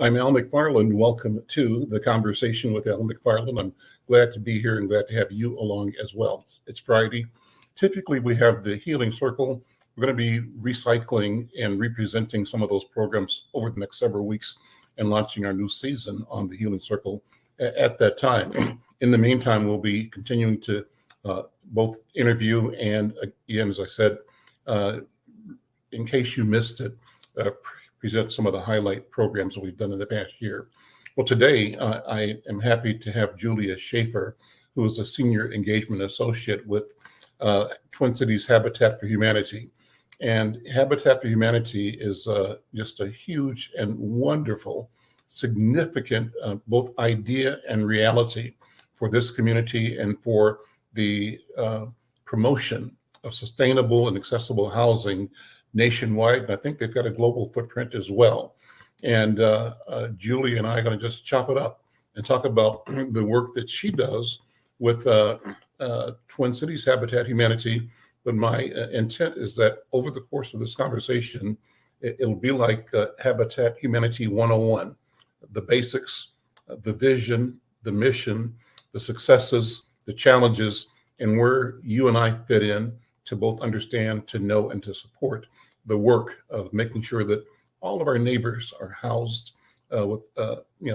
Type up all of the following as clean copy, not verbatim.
I'm Al McFarlane. Welcome to the Conversation with Al McFarlane. I'm glad to be here and glad to have you along as well. It's Friday. Typically, we have the Healing Circle. We're going to be recycling and representing some of those programs over the next several weeks and launching our new season on the Healing Circle at that time. In the meantime, we'll be continuing to both interview and, again, as I said, in case you missed it, present some of the highlight programs that we've done in the past year. Well, today I am happy to have Julia Schafer, who is a Senior Engagement Associate with Twin Cities Habitat for Humanity. And Habitat for Humanity is just a huge and wonderful, significant both idea and reality for this community and for the promotion of sustainable and accessible housing nationwide. And I think they've got a global footprint as well. And Julie and I are going to just chop it up and talk about the work that she does with Twin Cities Habitat Humanity. But my intent is that over the course of this conversation, it'll be like Habitat Humanity 101, the basics, the vision, the mission, the successes, the challenges, and where you and I fit in to both understand, to know, and to support the work of making sure that all of our neighbors are housed with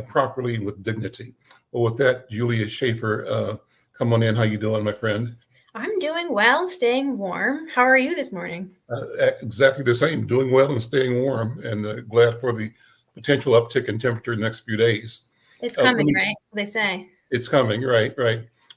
properly with dignity. Well, with that, Julia Schafer, come on in. How you doing, my friend? I'm doing well, staying warm. How are you this morning? Exactly the same, doing well and staying warm, and glad for the potential uptick in temperature in the next few days. It's coming, right? They say. It's coming, right.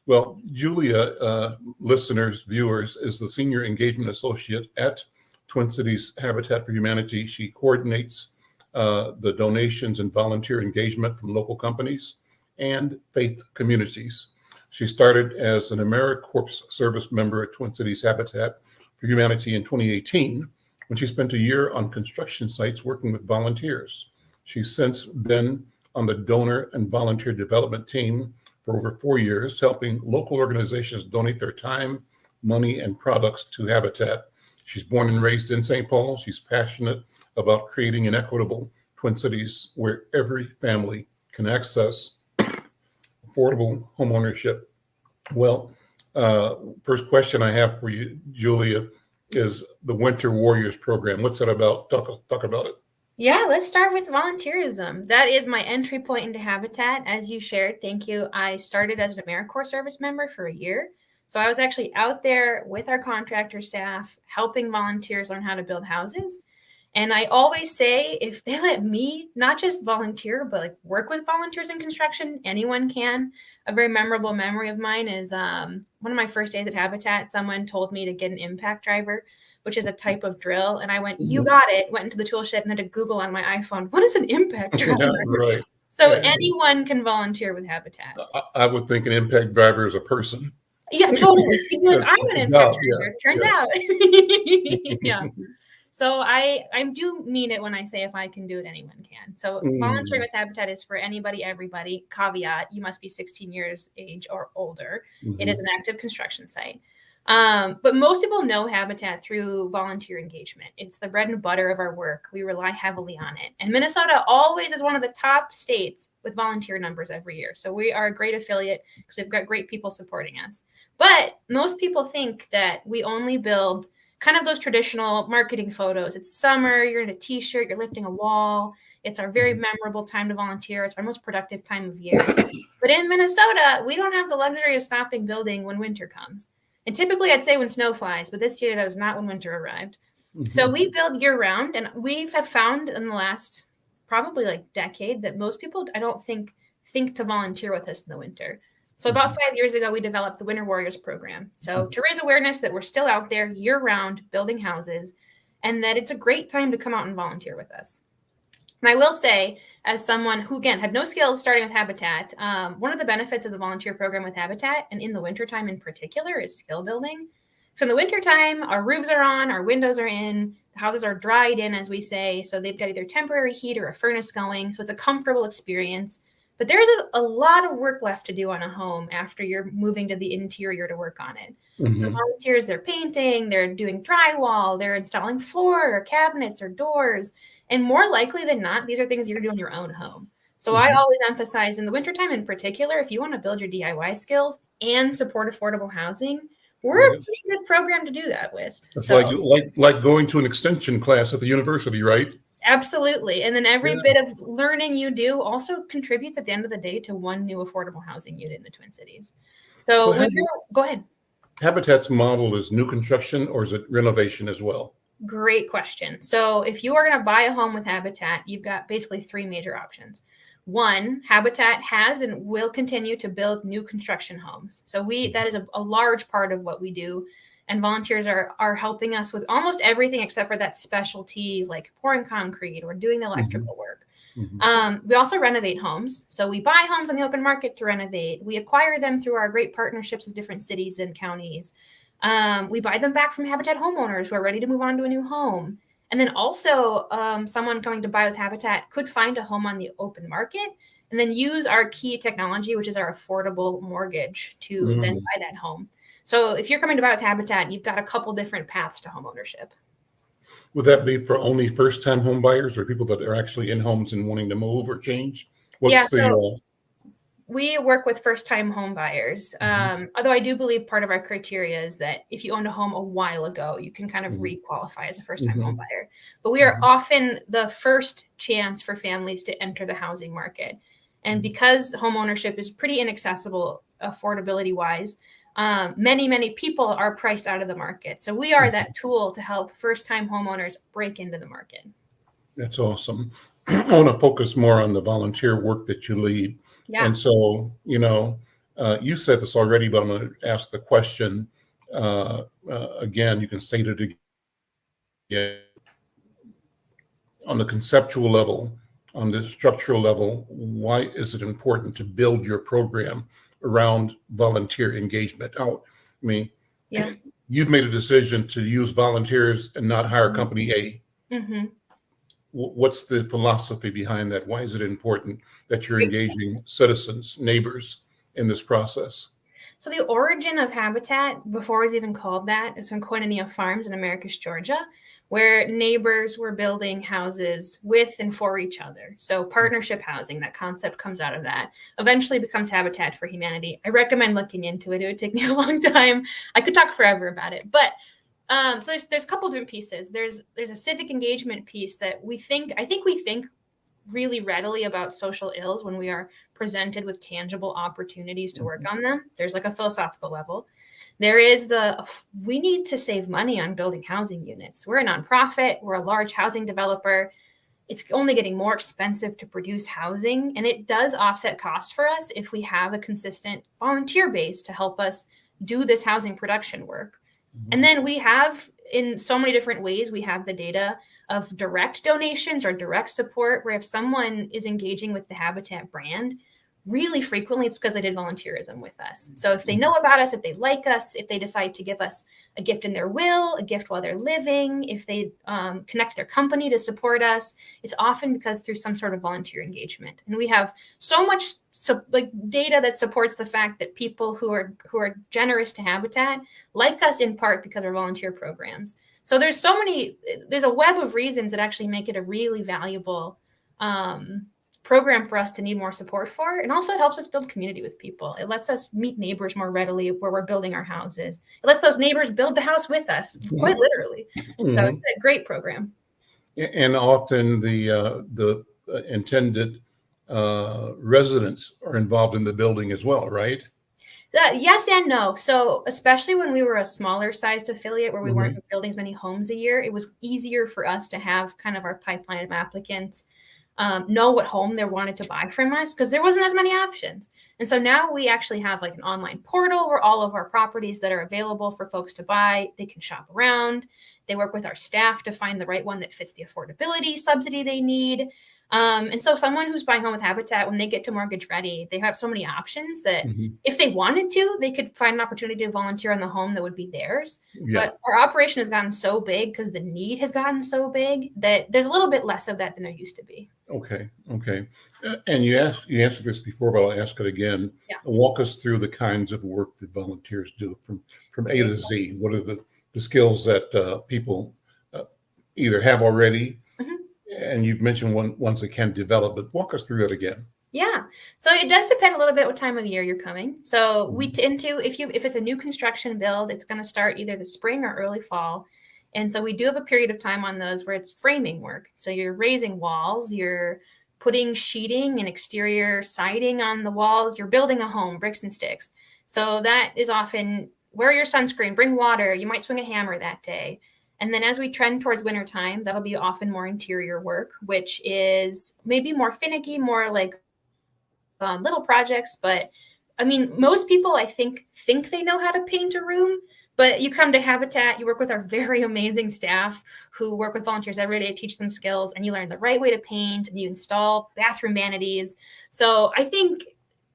Well, Julia, listeners, viewers, is the Senior Engagement Associate at Twin Cities Habitat for Humanity. She coordinates the donations and volunteer engagement from local companies and faith communities. She started as an AmeriCorps service member at Twin Cities Habitat for Humanity in 2018, when she spent a year on construction sites working with volunteers. She's since been on the donor and volunteer development team for over 4 years, helping local organizations donate their time, money, and products to Habitat. She's born and raised in St. Paul. She's passionate about creating an equitable Twin Cities where every family can access affordable homeownership. Well, first question I have for you, Julia, is the Winter Warriors program. What's that about? Talk about it. Yeah, let's start with volunteerism. That is my entry point into Habitat. As you shared, thank you. I started as an AmeriCorps service member for a year. So I was actually out there with our contractor staff, helping volunteers learn how to build houses. And I always say, if they let me not just volunteer, but like work with volunteers in construction, anyone can. A very memorable memory of mine is one of my first days at Habitat, someone told me to get an impact driver, which is a type of drill. And I went, you got it, went into the tool shed and had to Google on my iPhone, what is an impact driver? Right. So anyone can volunteer with Habitat. I would think an impact driver is a person. Yeah, totally. Like, I'm an impact driver. Turns out. Yeah. So I do mean it when I say if I can do it, anyone can. So volunteering with Habitat is for anybody, everybody. Caveat, you must be 16 years age or older. It is an active construction site. But most people know Habitat through volunteer engagement. It's the bread and butter of our work. We rely heavily on it. And Minnesota always is one of the top states with volunteer numbers every year. So we are a great affiliate because we've got great people supporting us. But most people think that we only build kind of those traditional marketing photos. It's summer, you're in a t-shirt, you're lifting a wall. It's our very memorable time to volunteer. It's our most productive time of year. But in Minnesota, we don't have the luxury of stopping building when winter comes. And typically I'd say when snow flies, but this year that was not when winter arrived. So we build year round, and we have found in the last probably like decade that most people, I don't think to volunteer with us in the winter. So about 5 years ago, we developed the Winter Warriors program. So to raise awareness that we're still out there year round building houses, and that it's a great time to come out and volunteer with us. And I will say, as someone who, again, had no skills starting with Habitat, one of the benefits of the volunteer program with Habitat, and in the wintertime in particular, is skill building. So in the wintertime, our roofs are on, our windows are in, the houses are dried in, as we say. So they've got either temporary heat or a furnace going. So it's a comfortable experience. But there's a lot of work left to do on a home after you're moving to the interior to work on it. So volunteers, they're painting, they're doing drywall, they're installing floor or cabinets or doors. And more likely than not, these are things you're doing in your own home. So I always emphasize in the wintertime in particular, if you want to build your DIY skills and support affordable housing, we're a pretty good program to do that with. It's like going to an extension class at the university, right? Absolutely. And then every bit of learning you do also contributes at the end of the day to one new affordable housing unit in the Twin Cities. So go ahead. Habitat's model is new construction, or is it renovation as well? Great question. So if you are going to buy a home with Habitat, you've got basically three major options. One, Habitat has and will continue to build new construction homes. So that is a large part of what we do. And volunteers are helping us with almost everything except for that specialty, like pouring concrete or doing the electrical work. We also renovate homes. So we buy homes on the open market to renovate. We acquire them through our great partnerships with different cities and counties. We buy them back from Habitat homeowners who are ready to move on to a new home. And then also someone coming to buy with Habitat could find a home on the open market and then use our key technology, which is our affordable mortgage, to then buy that home. So if you're coming to buy with Habitat, you've got a couple different paths to home ownership. Would that be for only first-time home buyers or people that are actually in homes and wanting to move or change? We work with first-time home buyers. Although I do believe part of our criteria is that if you owned a home a while ago, you can kind of re-qualify as a first-time home buyer. But we are often the first chance for families to enter the housing market. And because home ownership is pretty inaccessible affordability-wise, many people are priced out of the market. So we are that tool to help first-time homeowners break into the market. That's awesome. I want to focus more on the volunteer work that you lead. Yeah. And so, you said this already, but I'm going to ask the question again. You can state it again. On the conceptual level, on the structural level, why is it important to build your program around volunteer engagement? You've made a decision to use volunteers and not hire company A. What's the philosophy behind that? Why is it important that you're engaging citizens, neighbors in this process? So the origin of Habitat, before it was even called that, is from Koinonia Farms in Americus, Georgia, where neighbors were building houses with and for each other. So partnership housing, that concept comes out of that, eventually becomes Habitat for Humanity. I recommend looking into it. It would take me a long time. I could talk forever about it, but so there's a couple different pieces. There's a civic engagement piece that I think we think really readily about social ills when we are presented with tangible opportunities to work on them. There's like a philosophical level. There is we need to save money on building housing units. We're a nonprofit. We're a large housing developer. It's only getting more expensive to produce housing, and it does offset costs for us if we have a consistent volunteer base to help us do this housing production work. And then we have, in so many different ways, we have the data of direct donations or direct support, where if someone is engaging with the Habitat brand, really frequently it's because they did volunteerism with us. So if they know about us, if they like us, if they decide to give us a gift in their will, a gift while they're living, if they connect their company to support us, it's often because through some sort of volunteer engagement. And we have so much data that supports the fact that people who are generous to Habitat like us in part because of our volunteer programs. So there's a web of reasons that actually make it a really valuable program for us to need more support for. And also it helps us build community with people. It lets us meet neighbors more readily where we're building our houses. It lets those neighbors build the house with us, quite literally. So it's a great program. And often the intended residents are involved in the building as well, right? Yes and no. So especially when we were a smaller sized affiliate where we weren't building as many homes a year, it was easier for us to have kind of our pipeline of applicants know what home they wanted to buy from us because there wasn't as many options. And so now we actually have like an online portal where all of our properties that are available for folks to buy, they can shop around. They work with our staff to find the right one that fits the affordability subsidy they need. And so someone who's buying home with Habitat, when they get to mortgage ready, they have so many options that if they wanted to, they could find an opportunity to volunteer on the home that would be theirs. Yeah. But our operation has gotten so big because the need has gotten so big that there's a little bit less of that than there used to be. Okay. And you answered this before, but I'll ask it again. Yeah. Walk us through the kinds of work that volunteers do from A to Z. What are the skills that people either have already And you've mentioned ones that can develop, but walk us through that again. Yeah. So it does depend a little bit what time of year you're coming. So we tend to, if it's a new construction build, it's going to start either the spring or early fall. And so we do have a period of time on those where it's framing work. So you're raising walls, you're putting sheeting and exterior siding on the walls, you're building a home, bricks and sticks. So that is often wear your sunscreen, bring water, you might swing a hammer that day. And then as we trend towards wintertime, that'll be often more interior work, which is maybe more finicky, more like little projects. But I mean, most people, I think they know how to paint a room, but you come to Habitat, you work with our very amazing staff who work with volunteers every day, teach them skills, and you learn the right way to paint, and you install bathroom vanities. So I think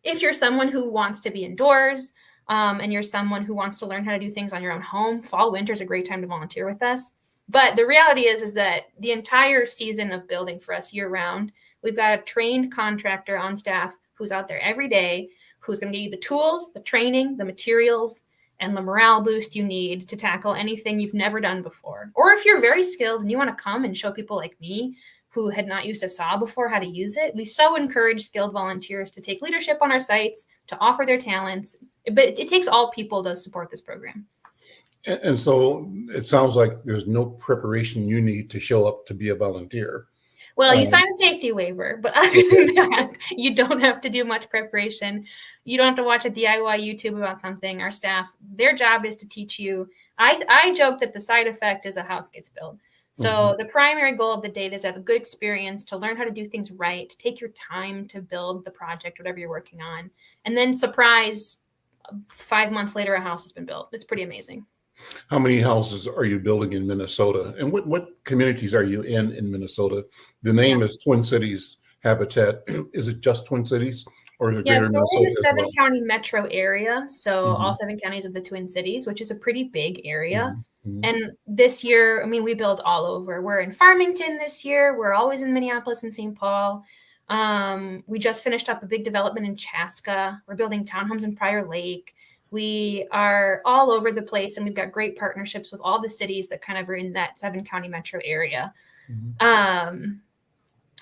if you're someone who wants to be indoors, and you're someone who wants to learn how to do things on your own home, fall, winter is a great time to volunteer with us. But the reality is that the entire season of building for us year round, we've got a trained contractor on staff who's out there every day, who's going to give you the tools, the training, the materials, and the morale boost you need to tackle anything you've never done before. Or if you're very skilled and you want to come and show people like me who had not used a saw before how to use it, we so encourage skilled volunteers to take leadership on our sites, to offer their talents. But it takes all people to support this program. And so it sounds like there's no preparation you need to show up to be a volunteer. Well, you sign a safety waiver, but other than that, you don't have to do much preparation. You don't have to watch a DIY YouTube about something. Our staff, their job is to teach you. I joke that the side effect is a house gets built. So the primary goal of the date is to have a good experience, to learn how to do things right, to take your time to build the project, whatever you're working on. And then surprise, 5 months later, a house has been built. It's pretty amazing. How many houses are you building in Minnesota? And what communities are you in Minnesota? The name is Twin Cities Habitat. Is it just Twin Cities? Or is it greater Minnesota? Minnesota? We're in the seven-county metro area. So all 7 counties of the Twin Cities, which is a pretty big area. And this year, I mean, we build all over. We're in Farmington this year. We're always in Minneapolis and St. Paul. We just finished up a big development in Chaska. We're building townhomes in Prior Lake. We are all over the place, and we've got great partnerships with all the cities that kind of are in that 7-county metro area.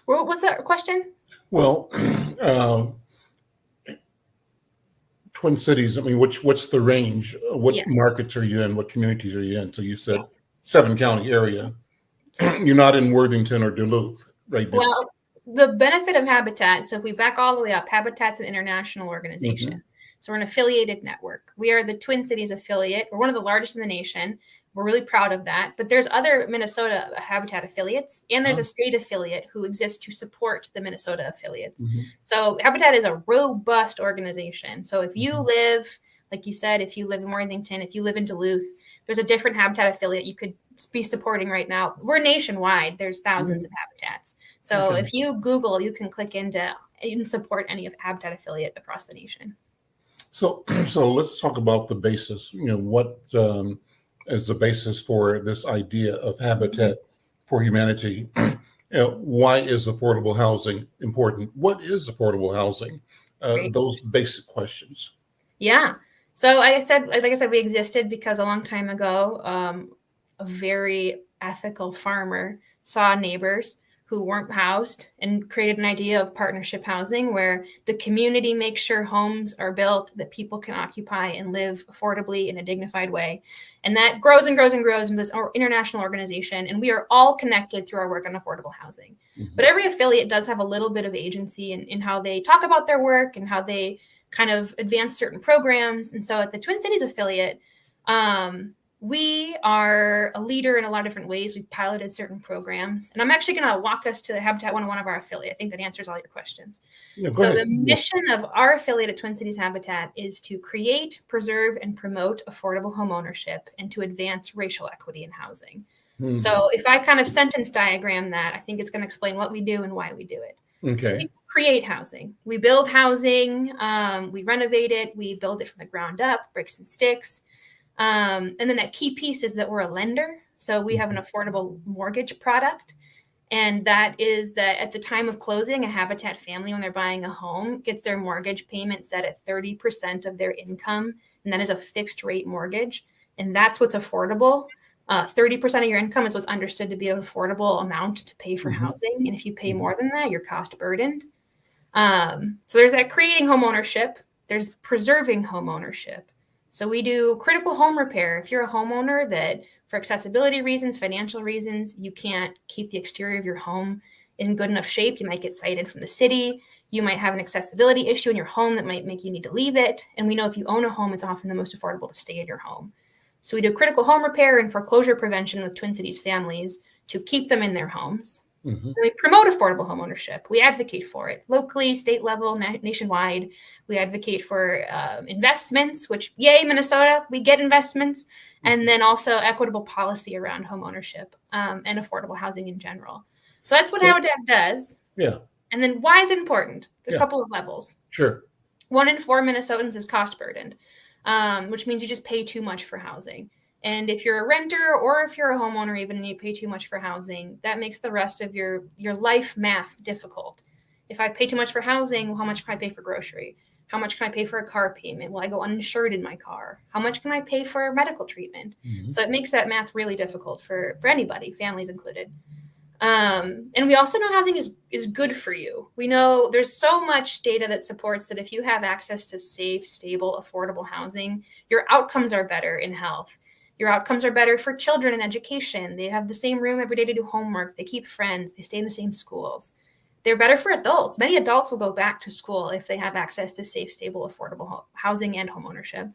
What was that question? Well, Twin Cities, I mean, what's the range? What markets are you in? What communities are you in? So you said 7-county area. You're not in Worthington or Duluth right now. Well, the benefit of Habitat, so if we back all the way up, Habitat's an international organization. So we're an affiliated network. We are the Twin Cities affiliate. We're one of the largest in the nation. We're really proud of that. But there's other Minnesota Habitat affiliates, and there's a state affiliate who exists to support the Minnesota affiliates. So Habitat is a robust organization. So if you live, like you said, if you live in Worthington, if you live in Duluth, there's a different Habitat affiliate you could be supporting right now. We're nationwide. There's thousands of Habitats. So if you Google, you can click into and support any of Habitat affiliate across the nation. So let's talk about the basis. You know, what is the basis for this idea of Habitat for Humanity? Why is affordable housing important? What is affordable housing? Those basic questions. Yeah. So like I said, we existed because a long time ago, a very ethical farmer saw neighbors who weren't housed and created an idea of partnership housing where the community makes sure homes are built that people can occupy and live affordably in a dignified way. And that grows and grows and grows in this international organization. And we are all connected through our work on affordable housing. But every affiliate does have a little bit of agency in how they talk about their work and how they kind of advance certain programs. And so at the Twin Cities affiliate, we are a leader in a lot of different ways. We've piloted certain programs. And I'm actually going to walk us to the Habitat 101 of our affiliate. I think that answers all your questions. The mission of our affiliate at Twin Cities Habitat is to create, preserve, and promote affordable home ownership and to advance racial equity in housing. So if I kind of sentence diagram that, I think it's going to explain what we do and why we do it. So we create housing. We build housing. We renovate it. We build it from the ground up, bricks and sticks. And then that key piece is that we're a lender. So we have an affordable mortgage product. And that is that at the time of closing, a Habitat family, when they're buying a home, gets their mortgage payment set at 30% of their income. And that is a fixed rate mortgage. And that's what's affordable. 30% of your income is what's understood to be an affordable amount to pay for housing. And if you pay more than that, you're cost burdened. So there's that creating home ownership. There's preserving home ownership. So we do critical home repair. If you're a homeowner that for accessibility reasons, financial reasons, you can't keep the exterior of your home in good enough shape, you might get cited from the city. You might have an accessibility issue in your home that might make you need to leave it. And we know if you own a home, it's often the most affordable to stay in your home. So we do critical home repair and foreclosure prevention with Twin Cities families to keep them in their homes. We promote affordable home ownership. We advocate for it locally, state level, nationwide. We advocate for investments, which, yay, Minnesota, we get investments. And then also equitable policy around home ownership and affordable housing in general. So that's what Habitat does. Yeah. And then why is it important? There's a couple of levels. Sure. 1 in 4 Minnesotans is cost burdened, which means you just pay too much for housing. And if you're a renter or if you're a homeowner, even and you pay too much for housing, that makes the rest of your life math difficult. If I pay too much for housing, well, how much can I pay for grocery? How much can I pay for a car payment? Will I go uninsured in my car? How much can I pay for medical treatment? So it makes that math really difficult for anybody, families included. And we also know housing is good for you. We know there's so much data that supports that if you have access to safe, stable, affordable housing, your outcomes are better in health. Your outcomes are better for children in education. They have the same room every day to do homework. They keep friends. They stay in the same schools. They're better for adults. Many adults will go back to school if they have access to safe, stable, affordable housing and home ownership.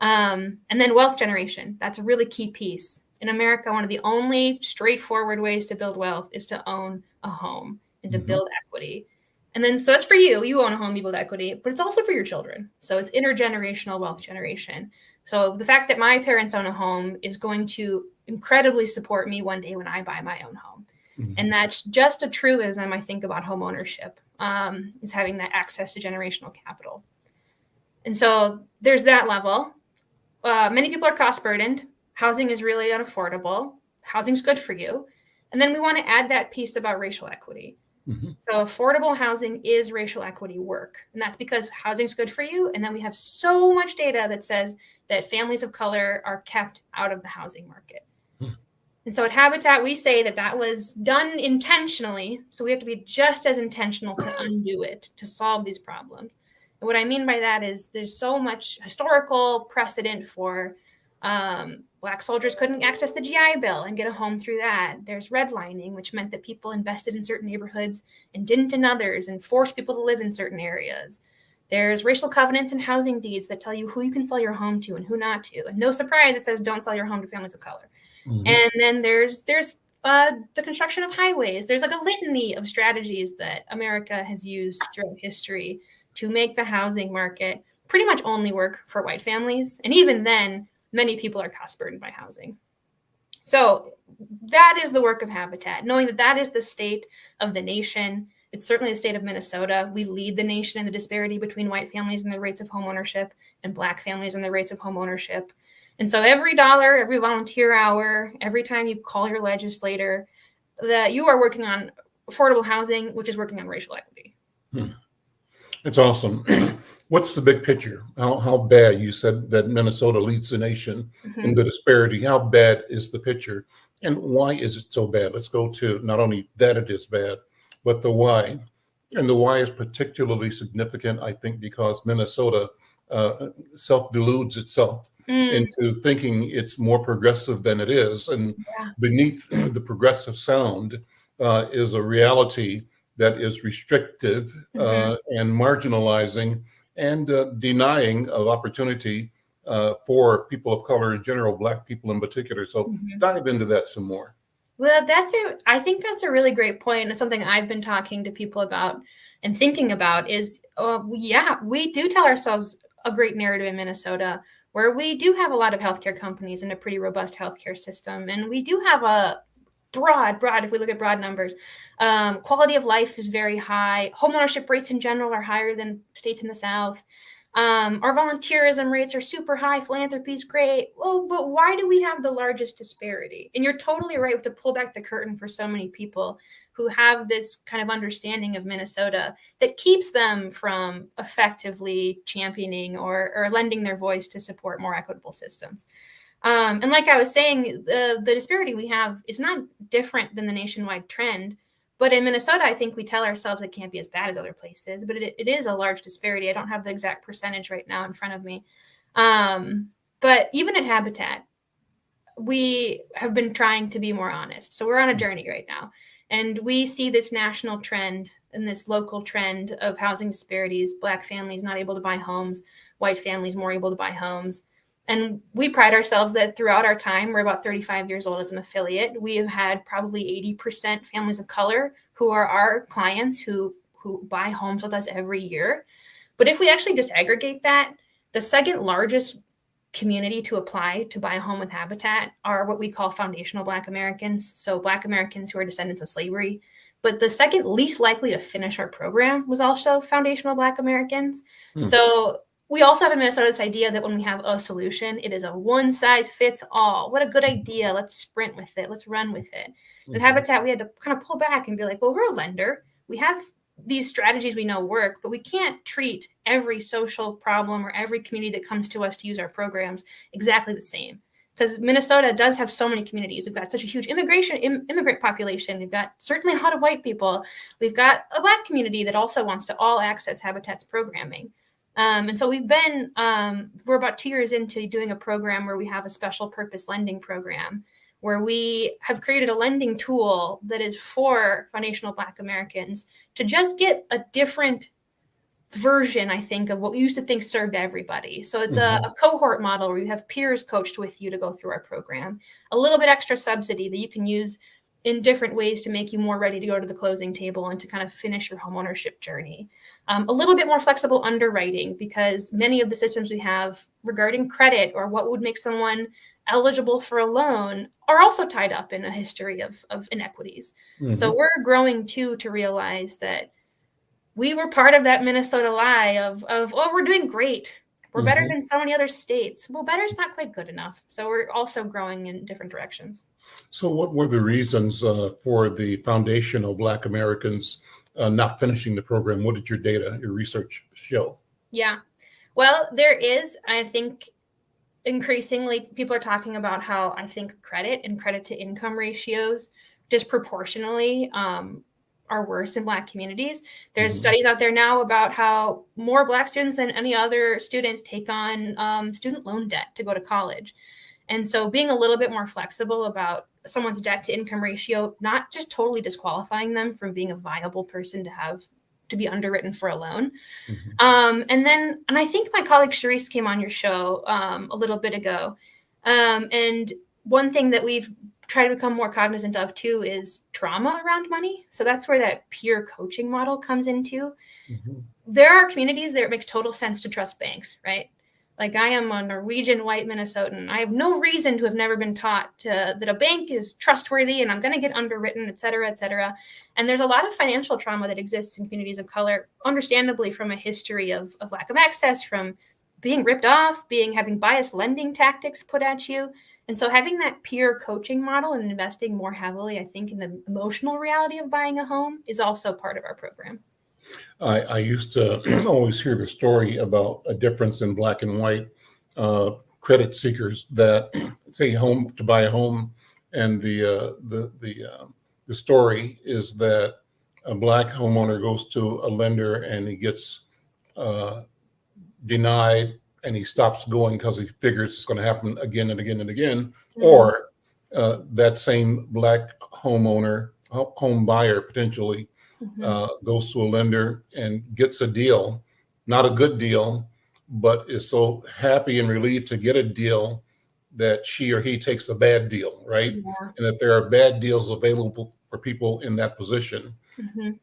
And then wealth generation. That's a really key piece. In America, one of the only straightforward ways to build wealth is to own a home and to build equity. And then, so that's for you. You own a home, you build equity, but it's also for your children. So it's intergenerational wealth generation. So the fact that my parents own a home is going to incredibly support me one day when I buy my own home. And that's just a truism I think about home ownership, is having that access to generational capital. And so there's that level. Many people are cost burdened. Housing is really unaffordable. Housing's good for you. And then we want to add that piece about racial equity. So affordable housing is racial equity work. And that's because housing's good for you. And then we have so much data that says that families of color are kept out of the housing market. And so at Habitat, we say that was done intentionally. So we have to be just as intentional to undo it, to solve these problems. And what I mean by that is there's so much historical precedent for Black soldiers couldn't access the GI Bill and get a home through that. There's redlining, which meant that people invested in certain neighborhoods and didn't in others and forced people to live in certain areas. There's racial covenants and housing deeds that tell you who you can sell your home to and who not to. And no surprise, it says don't sell your home to families of color. And then there's the construction of highways. There's like a litany of strategies that America has used throughout history to make the housing market pretty much only work for white families. And even then, many people are cost burdened by housing. So that is the work of Habitat, knowing that is the state of the nation. It's certainly the state of Minnesota. We lead the nation in the disparity between white families and their rates of home ownership and Black families and their rates of home ownership. And so every dollar, every volunteer hour, every time you call your legislator, that you are working on affordable housing, which is working on racial equity. It's awesome. What's the big picture? How bad? You said that Minnesota leads the nation in the disparity. How bad is the picture? And why is it so bad? Let's go to not only that it is bad, but the why. And the why is particularly significant, I think, because Minnesota self-deludes itself into thinking it's more progressive than it is. And beneath the progressive sound is a reality that is restrictive and marginalizing and denying of opportunity for people of color in general, Black people in particular. So dive into that some more. Well, I think that's a really great point. And it's something I've been talking to people about and thinking about is, we do tell ourselves a great narrative in Minnesota where we do have a lot of healthcare companies and a pretty robust healthcare system. And we do have a broad, if we look at broad numbers, quality of life is very high. Homeownership rates in general are higher than states in the South. Our volunteerism rates are super high. Philanthropy is great. Well, but why do we have the largest disparity? And you're totally right to pull back the curtain for so many people who have this kind of understanding of Minnesota that keeps them from effectively championing or lending their voice to support more equitable systems. And like I was saying, the disparity we have is not different than the nationwide trend. But in Minnesota, I think we tell ourselves it can't be as bad as other places, but it is a large disparity. I don't have the exact percentage right now in front of me. But even at Habitat, we have been trying to be more honest. So we're on a journey right now. And we see this national trend and this local trend of housing disparities, Black families not able to buy homes, white families more able to buy homes. And we pride ourselves that throughout our time, we're about 35 years old as an affiliate, we have had probably 80% families of color who are our clients who buy homes with us every year. But if we actually disaggregate that, the second largest community to apply to buy a home with Habitat are what we call foundational Black Americans. So Black Americans who are descendants of slavery. But the second least likely to finish our program was also foundational Black Americans. So we also have in Minnesota this idea that when we have a solution, it is a one size fits all. What a good idea. Let's sprint with it. Let's run with it. At Habitat, we had to kind of pull back and be like, well, we're a lender. We have these strategies we know work, but we can't treat every social problem or every community that comes to us to use our programs exactly the same. Because Minnesota does have so many communities. We've got such a huge immigrant population. We've got certainly a lot of white people. We've got a Black community that also wants to all access Habitat's programming. And so we've been, we're about 2 years into doing a program where we have a special purpose lending program where we have created a lending tool that is for foundational Black Americans to just get a different version, I think, of what we used to think served everybody. So it's a cohort model where you have peers coached with you to go through our program, a little bit extra subsidy that you can use in different ways to make you more ready to go to the closing table and to kind of finish your homeownership journey. A little bit more flexible underwriting because many of the systems we have regarding credit or what would make someone eligible for a loan are also tied up in a history of inequities. So we're growing too to realize that we were part of that Minnesota lie of oh, we're doing great. We're better than so many other states. Well, better is not quite good enough. So we're also growing in different directions. So what were the reasons for the foundational Black Americans not finishing the program? What did your research show? Yeah, well, there is, I think, increasingly people are talking about how I think credit and credit to income ratios disproportionately are worse in Black communities. There's studies out there now about how more Black students than any other students take on student loan debt to go to college. And so being a little bit more flexible about someone's debt to income ratio, not just totally disqualifying them from being a viable person to be underwritten for a loan. And I think my colleague Charisse came on your show a little bit ago. And one thing that we've tried to become more cognizant of too is trauma around money. So that's where that peer coaching model comes into. There are communities that it makes total sense to trust banks, right? Like I am a Norwegian white Minnesotan. I have no reason to have never been taught that a bank is trustworthy and I'm going to get underwritten, et cetera, et cetera. And there's a lot of financial trauma that exists in communities of color, understandably from a history of lack of access, from being ripped off, having biased lending tactics put at you. And so having that peer coaching model and investing more heavily, I think, in the emotional reality of buying a home is also part of our program. I used to always hear the story about a difference in Black and white credit seekers that say home to buy a home, and the story is that a Black homeowner goes to a lender and he gets denied, and he stops going because he figures it's going to happen again and again and again. Or that same Black homeowner, home buyer potentially, goes to a lender and gets a deal, not a good deal, but is so happy and relieved to get a deal that she or he takes a bad deal, right? And that there are bad deals available for people in that position.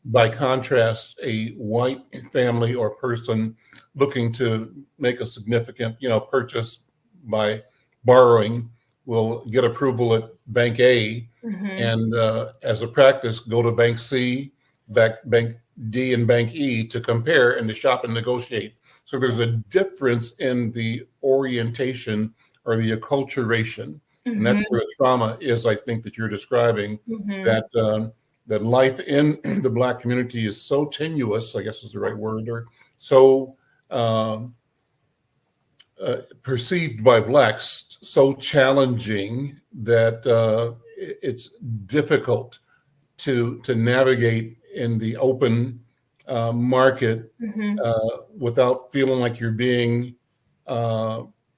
By contrast, a white family or person looking to make a significant, purchase by borrowing will get approval at Bank A, and as a practice, go to Bank C, Bank D, and Bank E to compare and to shop and negotiate. So there's a difference in the orientation or the acculturation, and that's where the trauma is. I think that you're describing that life in the Black community is so tenuous, I guess is the right word, or so perceived by Blacks so challenging that it's difficult to navigate in the open market without feeling like you're being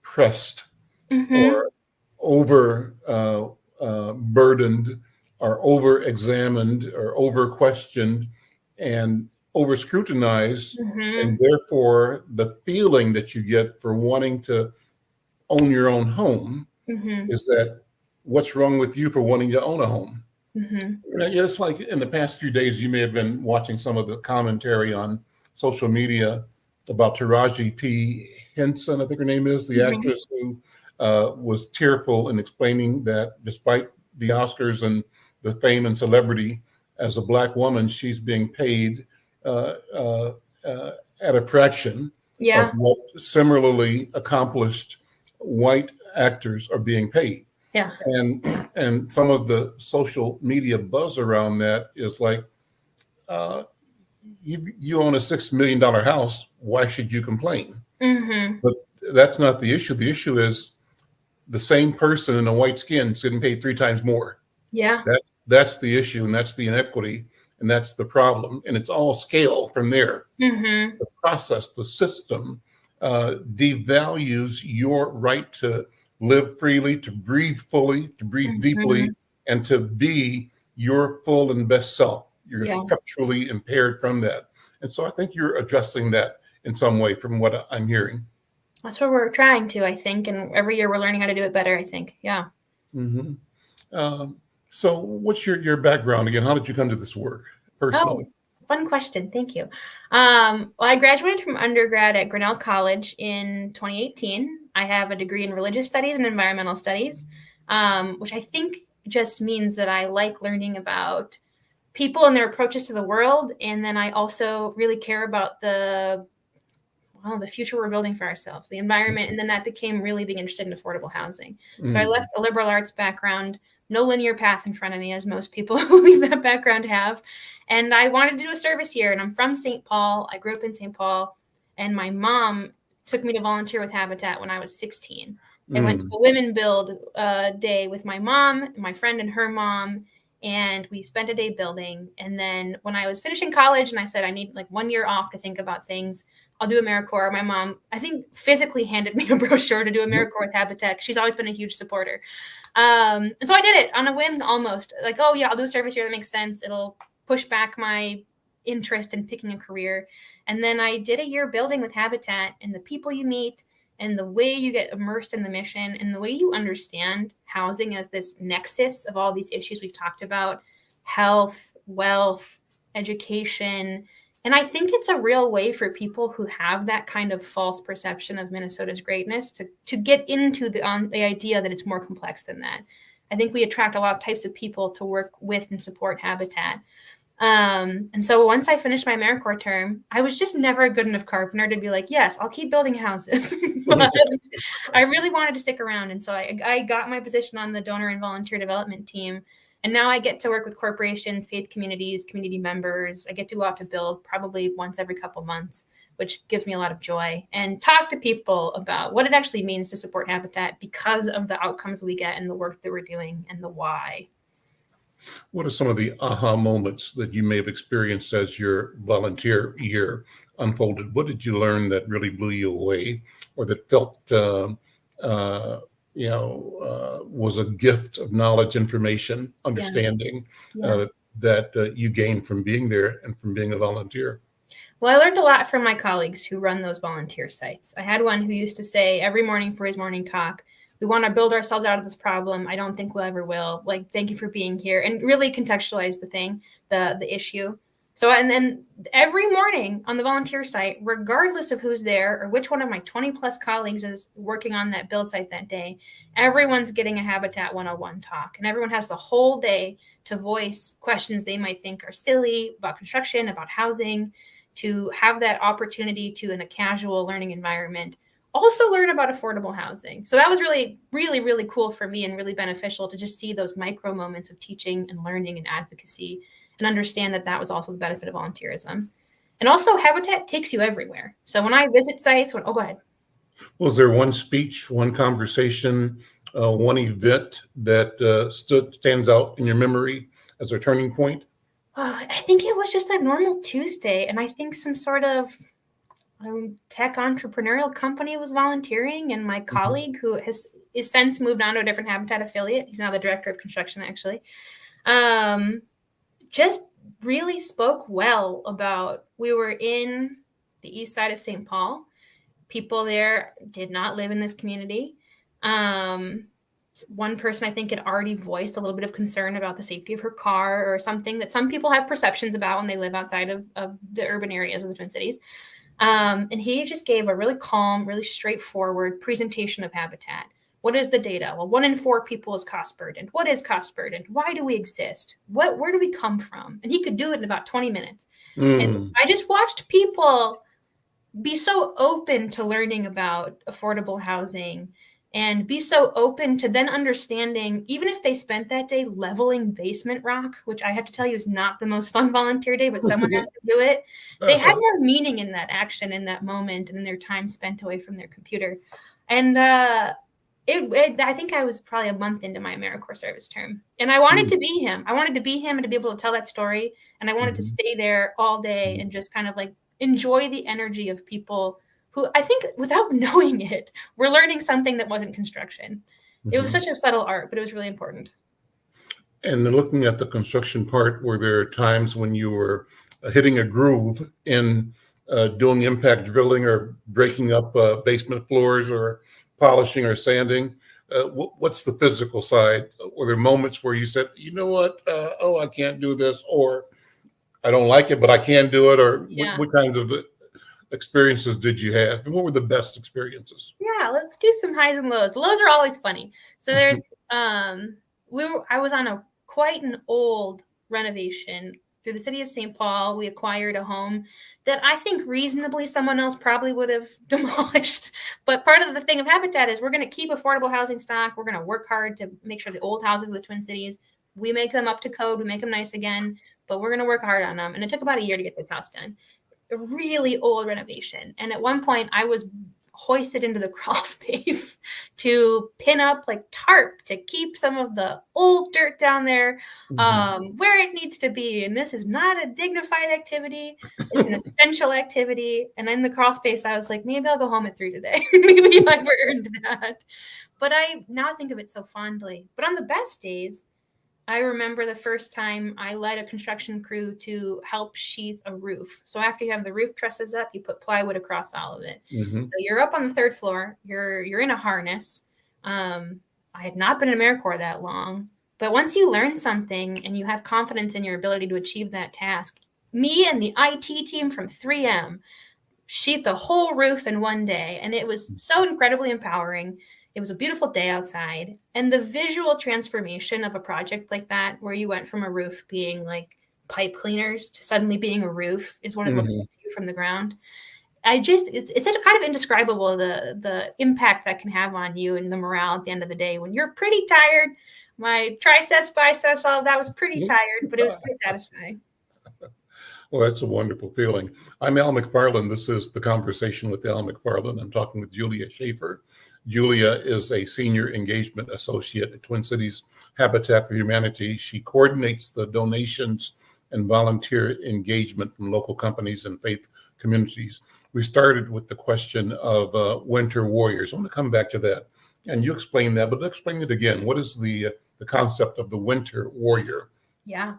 pressed or over burdened or over examined or over questioned and over scrutinized. And therefore, the feeling that you get for wanting to own your own home is that what's wrong with you for wanting to own a home? It's like in the past few days, you may have been watching some of the commentary on social media about Taraji P. Henson, I think her name is, the actress who was tearful in explaining that despite the Oscars and the fame and celebrity, as a Black woman, she's being paid at a fraction of what similarly accomplished white actors are being paid. Yeah. And some of the social media buzz around that is like, you own a $6 million house. Why should you complain? But that's not the issue. The issue is the same person in a white skin is getting paid 3 times more. Yeah. That's the issue, and that's the inequity, and that's the problem. And it's all scale from there. The process, the system devalues your right to live freely, to breathe fully, to breathe deeply, and to be your full and best self. You're structurally impaired from that. And so I think you're addressing that in some way from what I'm hearing. That's what we're trying to, I think. And every year we're learning how to do it better, I think. Yeah. So what's your background again? How did you come to this work personally? Oh, fun question. Thank you. Well, I graduated from undergrad at Grinnell College in 2018. I have a degree in religious studies and environmental studies, which I think just means that I like learning about people and their approaches to the world. And then I also really care about the future we're building for ourselves, the environment. And then that became really being interested in affordable housing. So I left a liberal arts background, no linear path in front of me, as most people who leave that background have. And I wanted to do a service year. And I'm from St. Paul. I grew up in St. Paul. And my mom took me to volunteer with Habitat when I was 16. I went to the Women Build day with my mom, my friend and her mom, and we spent a day building. And then when I was finishing college and I said, I need like 1 year off to think about things, I'll do AmeriCorps. My mom, I think, physically handed me a brochure to do AmeriCorps with Habitat. She's always been a huge supporter. And so I did it on a whim almost. Like, oh yeah, I'll do a service year. That makes sense. It'll push back my interest in picking a career. And then I did a year building with Habitat, and the people you meet and the way you get immersed in the mission and the way you understand housing as this nexus of all these issues we've talked about, health, wealth, education. And I think it's a real way for people who have that kind of false perception of Minnesota's greatness to get into the idea that it's more complex than that. I think we attract a lot of types of people to work with and support Habitat. And so once I finished my AmeriCorps term, I was just never a good enough carpenter to be like, yes, I'll keep building houses. But I really wanted to stick around. And so I got my position on the donor and volunteer development team. And now I get to work with corporations, faith communities, community members. I get to go out to build probably once every couple months, which gives me a lot of joy, and talk to people about what it actually means to support Habitat because of the outcomes we get and the work that we're doing and the why. What are some of the aha moments that you may have experienced as your volunteer year unfolded? What did you learn that really blew you away, or that felt was a gift of knowledge, information, understanding that you gained from being there and from being a volunteer? Well, I learned a lot from my colleagues who run those volunteer sites. I had one who used to say every morning for his morning talk, we want to build ourselves out of this problem. I don't think we'll ever will. Like, thank you for being here, and really contextualize the issue. So, and then every morning on the volunteer site, regardless of who's there or which one of my 20 plus colleagues is working on that build site that day, everyone's getting a Habitat 101 talk, and everyone has the whole day to voice questions they might think are silly about construction, about housing, to have that opportunity to, in a casual learning environment, also learn about affordable housing. So that was really, really, really cool for me and really beneficial to just see those micro moments of teaching and learning and advocacy and understand that that was also the benefit of volunteerism. And also Habitat takes you everywhere. So when I visit sites, go ahead. Was there one speech, one conversation, one event that stands out in your memory as a turning point? I think it was just a normal Tuesday, and I think some sort of tech entrepreneurial company was volunteering, and my colleague, who has since moved on to a different Habitat affiliate, he's now the director of construction actually, just really spoke well about, we were in the east side of St. Paul. People there did not live in this community. One person I think had already voiced a little bit of concern about the safety of her car, or something that some people have perceptions about when they live outside of the urban areas of the Twin Cities. And he just gave a really calm, really straightforward presentation of Habitat. What is the data? Well, 1 in 4 people is cost burdened. What is cost burdened? Why do we exist? Where do we come from? And he could do it in about 20 minutes. And I just watched people be so open to learning about affordable housing, and be so open to then understanding, even if they spent that day leveling basement rock, which I have to tell you is not the most fun volunteer day, but someone has to do it. They had more meaning in that action, in that moment, and in their time spent away from their computer. And I think I was probably a month into my AmeriCorps service term, and I wanted to be him. I wanted to be him and to be able to tell that story. And I wanted to stay there all day and just kind of like enjoy the energy of people who, I think without knowing it, were learning something that wasn't construction. It was such a subtle art, but it was really important. And then looking at the construction part, were there times when you were hitting a groove in doing impact drilling or breaking up basement floors or polishing or sanding? What's the physical side? Were there moments where you said, you know what, I can't do this, or I don't like it, but I can do it? Or what kinds of experiences did you have? And what were the best experiences? Yeah, let's do some highs and lows. Lows are always funny. So there's, I was on quite an old renovation through the city of St. Paul. We acquired a home that I think reasonably someone else probably would have demolished. But part of the thing of Habitat is we're going to keep affordable housing stock. We're going to work hard to make sure the old houses of the Twin Cities, we make them up to code, we make them nice again, but we're going to work hard on them. And it took about a year to get this house done. A really old renovation. And at one point I was hoisted into the crawl space to pin up like tarp to keep some of the old dirt down there where it needs to be. And this is not a dignified activity. It's an essential activity. And in the crawl space, I was like, maybe I'll go home at 3 today. Maybe I've earned that. But I now think of it so fondly. But on the best days, I remember the first time I led a construction crew to help sheath a roof. So after you have the roof trusses up, you put plywood across all of it. So you're up on the 3rd floor. You're in a harness. I had not been in AmeriCorps that long, but once you learn something and you have confidence in your ability to achieve that task, me and the IT team from 3M sheathed the whole roof in one day, and it was so incredibly empowering. It was a beautiful day outside, and the visual transformation of a project like that, where you went from a roof being like pipe cleaners to suddenly being a roof, is what it looks like to you from the ground. It's such a kind of indescribable, the impact that can have on you and the morale at the end of the day when you're pretty tired. My triceps, biceps, all of that was pretty tired, but it was pretty satisfying. Well, that's a wonderful feeling. I'm Al McFarlane. This is The Conversation with Al McFarlane. I'm talking with Julia Schafer. Julia is a senior engagement associate at Twin Cities Habitat for Humanity. She coordinates the donations and volunteer engagement from local companies and faith communities. We started with the question of winter warriors. I want to come back to that. And you explained that, but explain it again. What is the concept of the winter warrior? Yeah,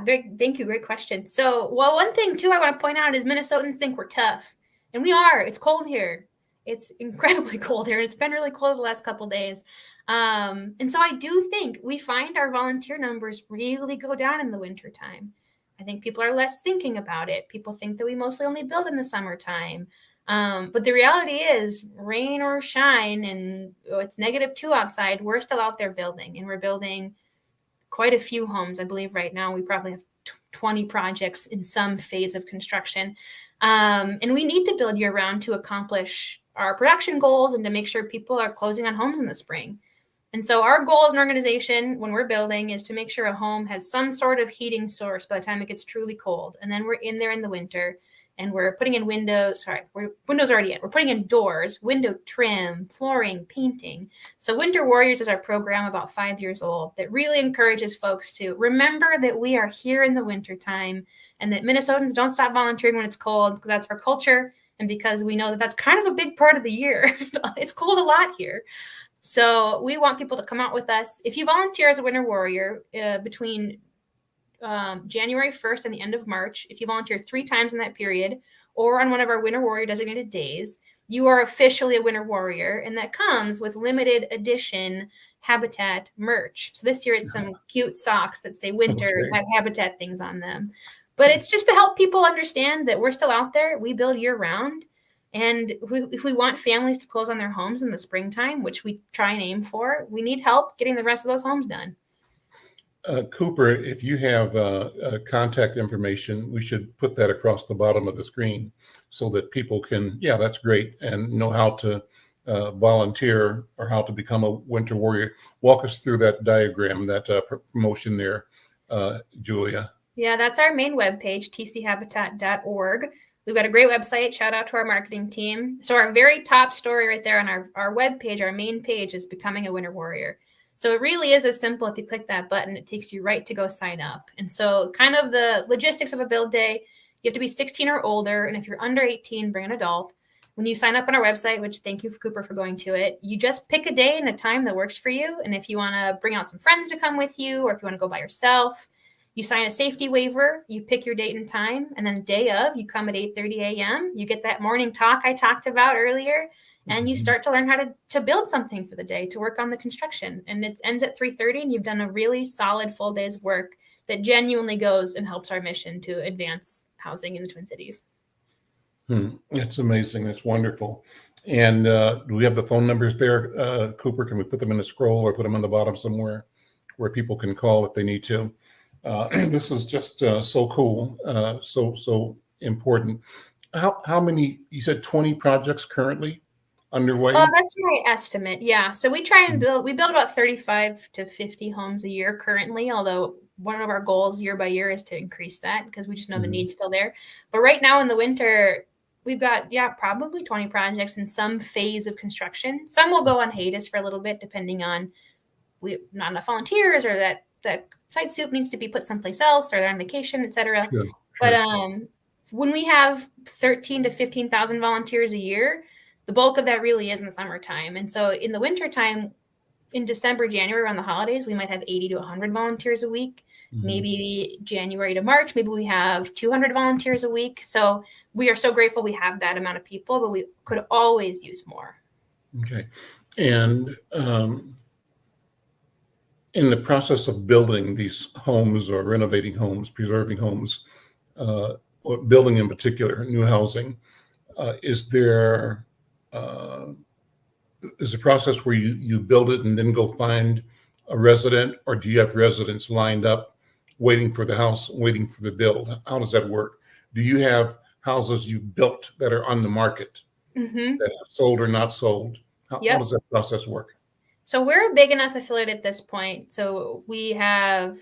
thank you. Great question. So, well, one thing too I want to point out is Minnesotans think we're tough, and we are. It's cold here. It's incredibly cold here. It's been really cold the last couple of days. And so I do think we find our volunteer numbers really go down in the wintertime. I think people are less thinking about it. People think that we mostly only build in the summertime. But the reality is, rain or shine, and it's -2 outside, we're still out there building, and we're building quite a few homes. I believe right now we probably have 20 projects in some phase of construction. And we need to build year round to accomplish our production goals and to make sure people are closing on homes in the spring. And so our goal as an organization when we're building is to make sure a home has some sort of heating source by the time it gets truly cold. And then we're in there in the winter. And we're putting in windows. Windows are already in. We're putting in doors, window trim, flooring, painting. So Winter Warriors is our program, about 5 years old, that really encourages folks to remember that we are here in the wintertime and that Minnesotans don't stop volunteering when it's cold, because that's our culture. And because we know that that's kind of a big part of the year. It's cold a lot here. So we want people to come out with us. If you volunteer as a Winter Warrior between January 1st and the end of March, if you volunteer 3 times in that period or on one of our Winter Warrior designated days, you are officially a Winter Warrior, and that comes with limited edition Habitat merch. So this year it's some cute socks that say winter, have Habitat things on them. But it's just to help people understand that we're still out there. We build year round. And if we want families to close on their homes in the springtime, which we try and aim for, we need help getting the rest of those homes done. Cooper, if you have contact information, we should put that across the bottom of the screen so that people can, that's great, and know how to volunteer or how to become a Winter Warrior. Walk us through that diagram, that promotion there, Julia. Yeah, that's our main webpage, tchabitat.org. We've got a great website. Shout out to our marketing team. So our very top story right there on our webpage, our main page, is becoming a Winter Warrior. So it really is as simple. If you click that button, it takes you right to go sign up. And so kind of the logistics of a build day, you have to be 16 or older. And if you're under 18, bring an adult. When you sign up on our website, which thank you, Cooper, for going to it, you just pick a day and a time that works for you. And if you want to bring out some friends to come with you, or if you want to go by yourself, you sign a safety waiver, you pick your date and time, and then the day of, you come at 8:30 a.m. You get that morning talk I talked about earlier, and you start to learn how to build something for the day, to work on the construction. And it ends at 3:30, and you've done a really solid full day's work that genuinely goes and helps our mission to advance housing in the Twin Cities. That's amazing. That's wonderful. And do we have the phone numbers there, Cooper? Can we put them in the scroll or put them on the bottom somewhere where people can call if they need to? This is just so cool, so important. How many? You said 20 projects currently underway? Oh, that's my estimate. Yeah. So we try and build about 35 to 50 homes a year currently, although one of our goals year by year is to increase that because we just know the need's still there. But right now in the winter, we've got, probably 20 projects in some phase of construction. Some will go on hiatus for a little bit, depending on not enough volunteers, or that site soup needs to be put someplace else, or they're on vacation, etc. Sure. But when we have 13 to 15,000 volunteers a year, the bulk of that really is in the summertime. And so in the wintertime, in December, January, around the holidays, we might have 80 to 100 volunteers a week. Maybe January to March, maybe we have 200 volunteers a week. So we are so grateful we have that amount of people, but we could always use more. Okay. And in the process of building these homes or renovating homes, preserving homes, or building in particular, new housing, is there is a process where you build it and then go find a resident, or do you have residents lined up waiting for the house, waiting for the build? How does that work? Do you have houses you built that are on the market that have sold or not sold? How does that process work? So we're a big enough affiliate at this point. So we have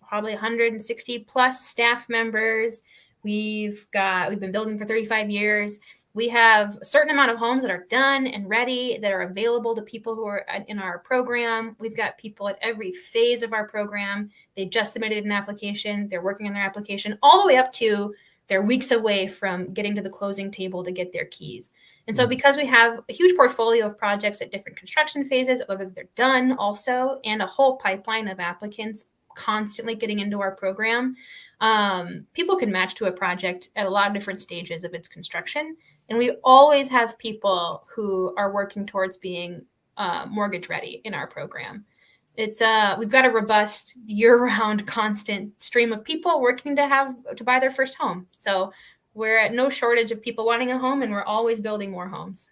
probably 160 plus staff members. We've been building for 35 years. We have a certain amount of homes that are done and ready, that are available to people who are in our program. We've got people at every phase of our program. They just submitted an application. They're working on their application all the way up to they're weeks away from getting to the closing table to get their keys. And so because we have a huge portfolio of projects at different construction phases, whether they're done also, and a whole pipeline of applicants constantly getting into our program, people can match to a project at a lot of different stages of its construction. And we always have people who are working towards being mortgage ready in our program. It's we've got a robust year-round constant stream of people working to buy their first home. So we're at no shortage of people wanting a home, and we're always building more homes.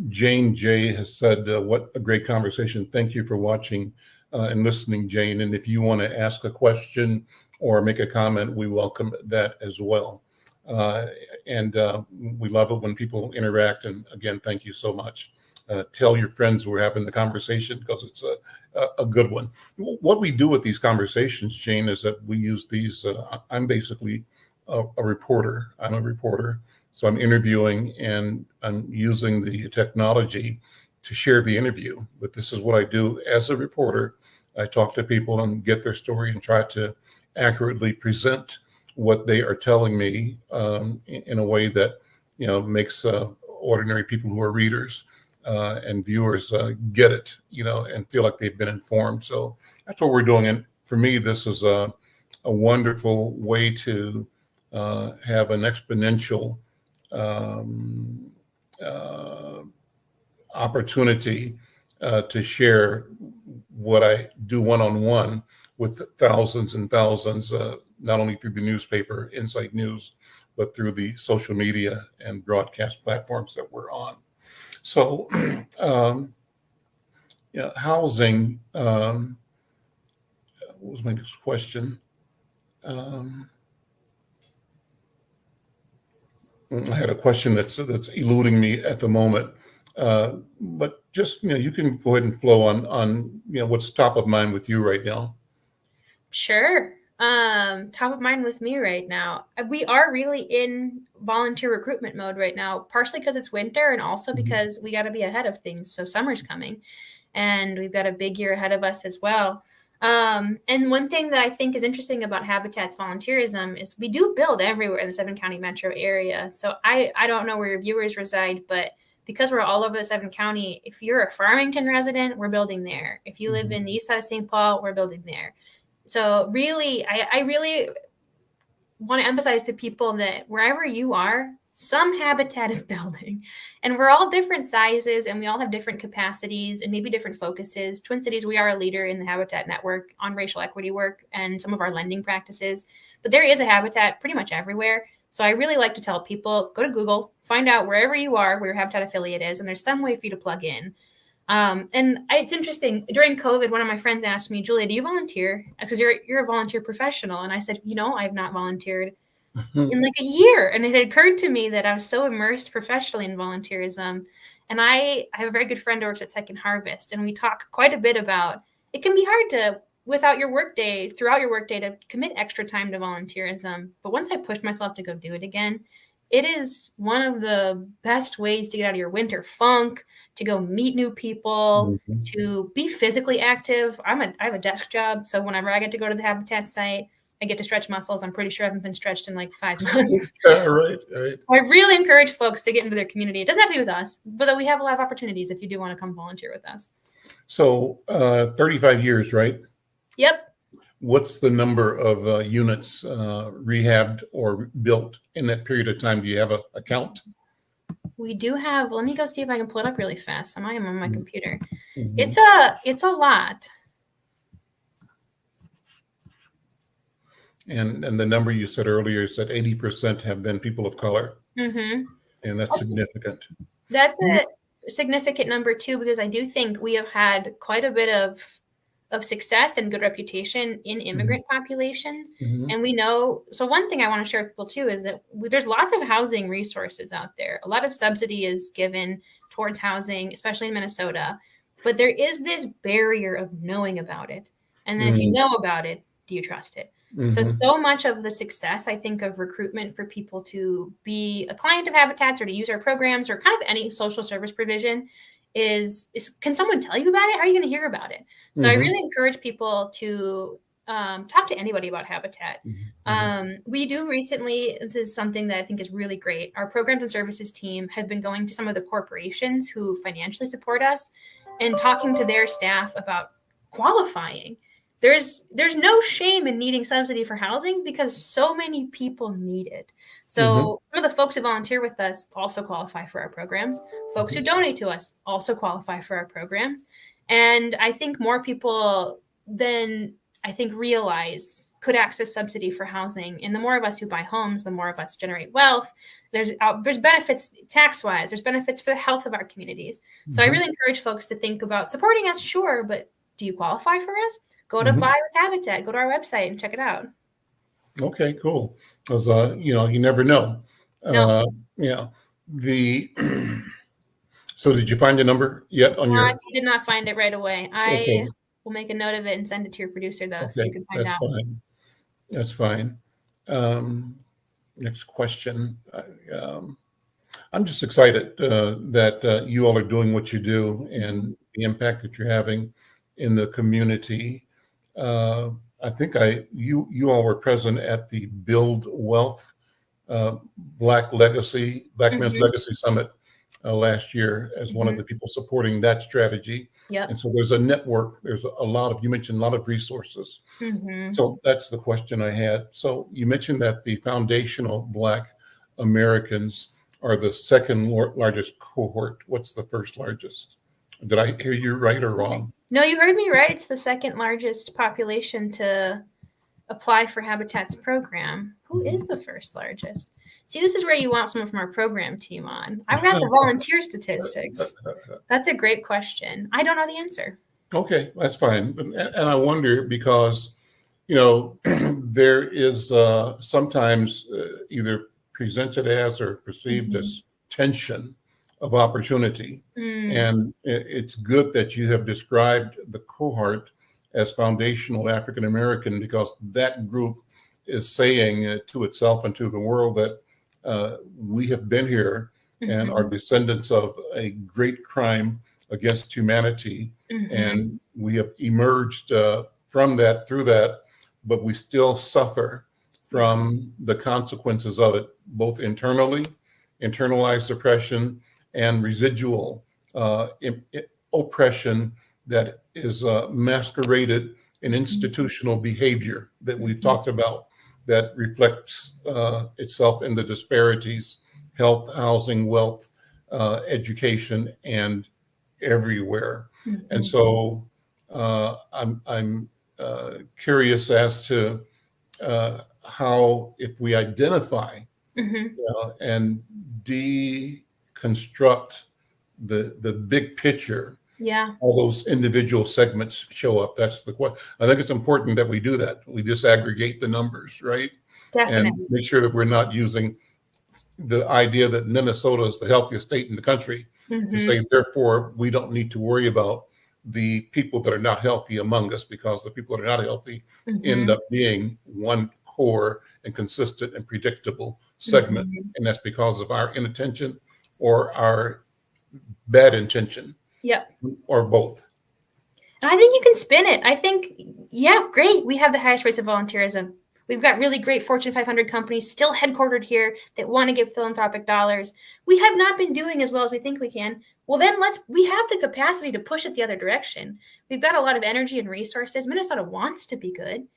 Jane J has said, what a great conversation. Thank you for watching and listening, Jane. And if you want to ask a question or make a comment, we welcome that as well. And we love it when people interact. And again, thank you so much. Tell your friends we're having the conversation, because it's a good one. What we do with these conversations, Jane, is that we use these. I'm basically a reporter. I'm a reporter, so I'm interviewing and I'm using the technology to share the interview. But this is what I do as a reporter. I talk to people and get their story and try to accurately present what they are telling me in a way that makes ordinary people who are readers and viewers get it, and feel like they've been informed. So that's what we're doing. And for me, this is a wonderful way to have an exponential opportunity to share what I do one-on-one with thousands and thousands, not only through the newspaper, Insight News, but through the social media and broadcast platforms that we're on. So, housing, what was my next question? I had a question that's eluding me at the moment, but just you can go ahead and flow on what's top of mind with you right now. Sure. Top of mind with me right now. We are really in volunteer recruitment mode right now, partially because it's winter and also because we got to be ahead of things. So summer's coming and we've got a big year ahead of us as well. And one thing that I think is interesting about Habitat's volunteerism is we do build everywhere in the 7-county metro area. So I don't know where your viewers reside, but because we're all over the 7-county, if you're a Farmington resident, we're building there. If you live in the east side of St. Paul, we're building there. So really, I really want to emphasize to people that wherever you are, some Habitat is building. And we're all different sizes and we all have different capacities and maybe different focuses. Twin Cities, we are a leader in the Habitat network on racial equity work and some of our lending practices. But there is a Habitat pretty much everywhere. So I really like to tell people, go to Google, find out wherever you are, where your Habitat affiliate is, and there's some way for you to plug in. It's interesting. During COVID, one of my friends asked me, Julia, do you volunteer? Because you're a volunteer professional. And I said, I've not volunteered in like a year. And it had occurred to me that I was so immersed professionally in volunteerism. And I have a very good friend who works at Second Harvest. And we talk quite a bit about it can be hard to, throughout your workday, to commit extra time to volunteerism. But once I pushed myself to go do it again, it is one of the best ways to get out of your winter funk, to go meet new people, to be physically active. I have a desk job, so whenever I get to go to the Habitat site, I get to stretch muscles. I'm pretty sure I haven't been stretched in like 5 months. Right. I really encourage folks to get into their community. It doesn't have to be with us, but we have a lot of opportunities if you do want to come volunteer with us. So 35 years, right? Yep. What's the number of units rehabbed or built in that period of time? Do you have a count? We do have. Let me go see if I can pull it up really fast. I am on my computer. It's a lot. And the number you said earlier is that 80% have been people of color, and that's significant. That's a significant number too, because I do think we have had quite a bit of success and good reputation in immigrant populations. And we know, so one thing I want to share with people too is that there's lots of housing resources out there. A lot of subsidy is given towards housing, especially in Minnesota, but there is this barrier of knowing about it. And then if you know about it, do you trust it? So much of the success, I think, of recruitment for people to be a client of Habitats or to use our programs or kind of any social service provision is can someone tell you about it? How are you going to hear about it? So I really encourage people to talk to anybody about Habitat. We do recently, this is something that I think is really great. Our programs and services team have been going to some of the corporations who financially support us and talking to their staff about qualifying. There's no shame in needing subsidy for housing because so many people need it. So some of the folks who volunteer with us also qualify for our programs. Folks who donate to us also qualify for our programs. And I think more people than I think realize could access subsidy for housing. And the more of us who buy homes, the more of us generate wealth. There's benefits tax-wise. There's benefits for the health of our communities. So I really encourage folks to think about supporting us, sure, but do you qualify for us? Go to Buy with Habitat. Go to our website and check it out. Okay, cool. Because you never know. No. So did you find the number yet on your? I did not find it right away. I will make a note of it and send it to your producer though, so you can find out. That's fine. Next question. I'm just excited that you all are doing what you do and the impact that you're having in the community. I think you all were present at the Build Wealth Black Men's Legacy Summit last year as one of the people supporting that strategy. Yep. And so there's a network. There's a lot of, you mentioned a lot of resources. So that's the question I had. So you mentioned that the foundational Black Americans are the second largest cohort. What's the first largest? Did I hear you right or wrong? No, you heard me right. It's the second largest population to apply for Habitat's program. Who is the first largest? See, this is where you want someone from our program team on. I've got the volunteer statistics. That's a great question. I don't know the answer. Okay, that's fine. And I wonder because, there is sometimes either presented as or perceived as tension of opportunity. And it's good that you have described the cohort as foundational African American, because that group is saying to itself and to the world that we have been here and are descendants of a great crime against humanity. And we have emerged from that, through that, but we still suffer from the consequences of it, both internally, internalized oppression, and residual oppression that is masqueraded in institutional behavior that we've talked about, that reflects itself in the disparities, health, housing, wealth, education, and everywhere. And so I'm curious as to how, if we identify and deconstruct the big picture, all those individual segments show up. That's the question. I think it's important that we do that. We disaggregate the numbers, right? Definitely. And make sure that we're not using the idea that Minnesota is the healthiest state in the country to say, therefore, we don't need to worry about the people that are not healthy among us, because the people that are not healthy end up being one core and consistent and predictable segment. And that's because of our inattention or our bad intention. Yep. Or both. And I think you can spin it. I think, great. We have the highest rates of volunteerism. We've got really great Fortune 500 companies still headquartered here that want to give philanthropic dollars. We have not been doing as well as we think we can. Well, then we have the capacity to push it the other direction. We've got a lot of energy and resources. Minnesota wants to be good.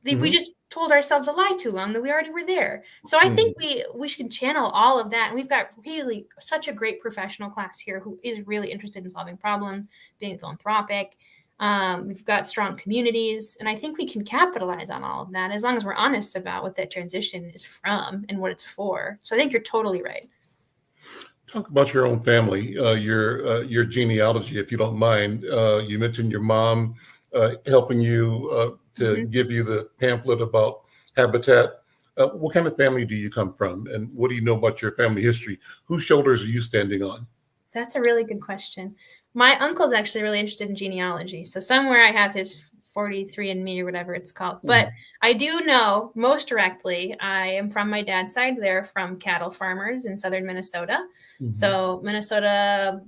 We just told ourselves a lie too long that we already were there. So I think we should channel all of that. And we've got really such a great professional class here who is really interested in solving problems, being philanthropic. We've got strong communities. And I think we can capitalize on all of that as long as we're honest about what that transition is from and what it's for. So I think you're totally right. Talk about your own family, your genealogy, if you don't mind. You mentioned your mom helping you to give you the pamphlet about Habitat. What kind of family do you come from? And what do you know about your family history? Whose shoulders are you standing on? That's a really good question. My uncle's actually really interested in genealogy. So somewhere I have his 43andMe or whatever it's called. But I do know most directly, I am from my dad's side. They're from cattle farmers in southern Minnesota. So Minnesota,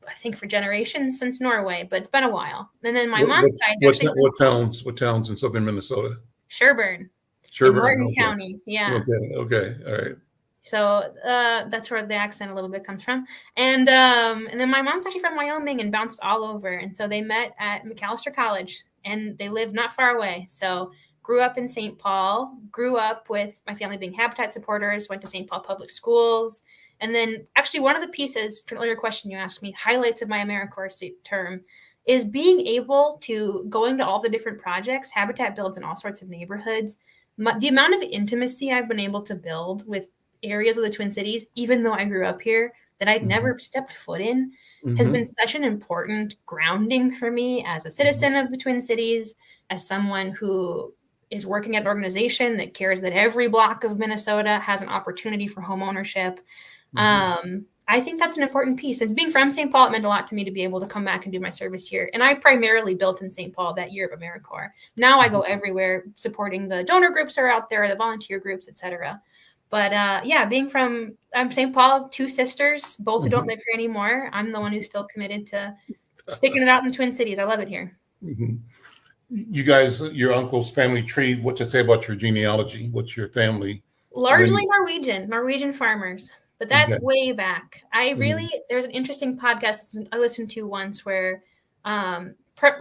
I think for generations since Norway, but it's been a while. And then my mom's side. What towns in southern Minnesota? Sherburne. Morton County. Yeah. Okay. All right. So that's where the accent a little bit comes from. And then my mom's actually from Wyoming and bounced all over. And so they met at McAllister College and they lived not far away. So grew up in St. Paul, grew up with my family being Habitat supporters, went to St. Paul public schools. And then actually one of the pieces, to an earlier question you asked me, highlights of my AmeriCorps term is being able to going to all the different projects Habitat builds in all sorts of neighborhoods. The amount of intimacy I've been able to build with areas of the Twin Cities, even though I grew up here, that I'd never stepped foot in, has been such an important grounding for me as a citizen of the Twin Cities, as someone who is working at an organization that cares that every block of Minnesota has an opportunity for home ownership. I think that's an important piece. And being from St. Paul, it meant a lot to me to be able to come back and do my service here. And I primarily built in St. Paul that year of AmeriCorps. Now I go everywhere supporting the donor groups that are out there, the volunteer groups, et cetera. But I'm St. Paul, 2 sisters, both who don't live here anymore. I'm the one who's still committed to sticking it out in the Twin Cities. I love it here. Mm-hmm. You guys, your uncle's family tree, what to say about your genealogy? What's your family? Largely Norwegian farmers, but that's way back. There's an interesting podcast I listened to once where I